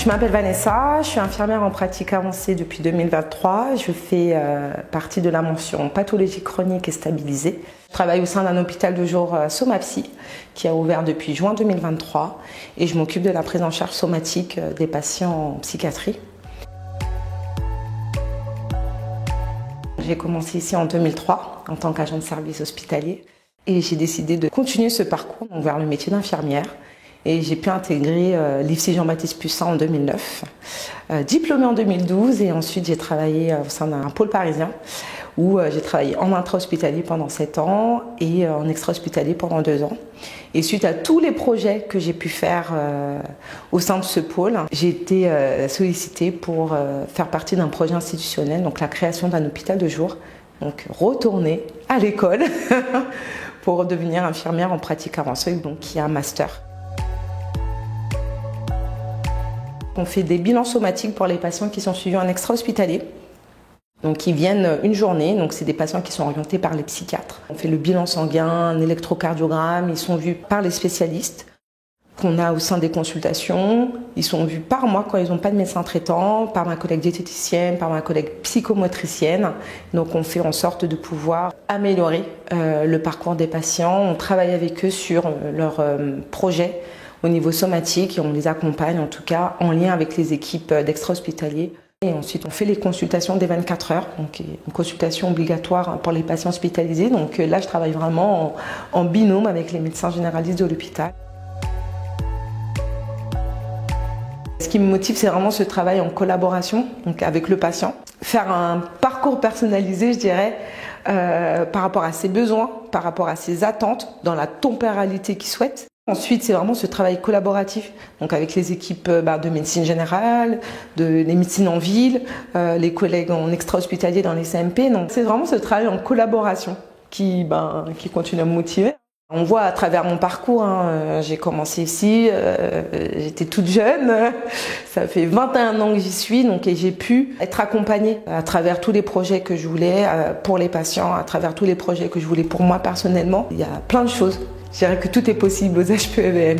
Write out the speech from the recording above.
Je m'appelle Vanessa, je suis infirmière en pratique avancée depuis 2023. Je fais partie de la mention pathologie chronique et stabilisée. Je travaille au sein d'un hôpital de jour Somapsy qui a ouvert depuis juin 2023 et je m'occupe de la prise en charge somatique des patients en psychiatrie. J'ai commencé ici en 2003 en tant qu'agent de service hospitalier et j'ai décidé de continuer ce parcours vers le métier d'infirmière. Et j'ai pu intégrer l'IFSI Jean-Baptiste Pussin en 2009, diplômée en 2012 et ensuite j'ai travaillé au sein d'un pôle parisien où j'ai travaillé en intra-hospitalier pendant 7 ans et en extra-hospitalier pendant 2 ans. Et suite à tous les projets que j'ai pu faire au sein de ce pôle, j'ai été sollicitée pour faire partie d'un projet institutionnel, donc la création d'un hôpital de jour, donc retourner à l'école pour devenir infirmière en pratique avancée, donc qui a un master. On fait des bilans somatiques pour les patients qui sont suivis en extra-hospitalier. Donc ils viennent une journée, donc c'est des patients qui sont orientés par les psychiatres. On fait le bilan sanguin, un électrocardiogramme, ils sont vus par les spécialistes qu'on a au sein des consultations. Ils sont vus par moi quand ils n'ont pas de médecin traitant, par ma collègue diététicienne, par ma collègue psychomotricienne. Donc on fait en sorte de pouvoir améliorer le parcours des patients. On travaille avec eux sur leurs projets au niveau somatique et on les accompagne en tout cas en lien avec les équipes d'extra-hospitaliers. Et ensuite on fait les consultations des 24 heures, donc une consultation obligatoire pour les patients hospitalisés. Donc là je travaille vraiment en binôme avec les médecins généralistes de l'hôpital. Ce qui me motive, c'est vraiment ce travail en collaboration donc avec le patient. Faire un parcours personnalisé, je dirais, par rapport à ses besoins, par rapport à ses attentes, dans la temporalité qu'il souhaite. Ensuite, c'est vraiment ce travail collaboratif, donc avec les équipes de médecine générale, les médecines en ville, les collègues en extra-hospitalier dans les CMP. Donc c'est vraiment ce travail en collaboration qui continue à me motiver. On voit à travers mon parcours, j'ai commencé ici, j'étais toute jeune, ça fait 21 ans que j'y suis, donc et j'ai pu être accompagnée à travers tous les projets que je voulais pour les patients, à travers tous les projets que je voulais pour moi personnellement. Il y a plein de choses. Je dirais que tout est possible aux HPEVM.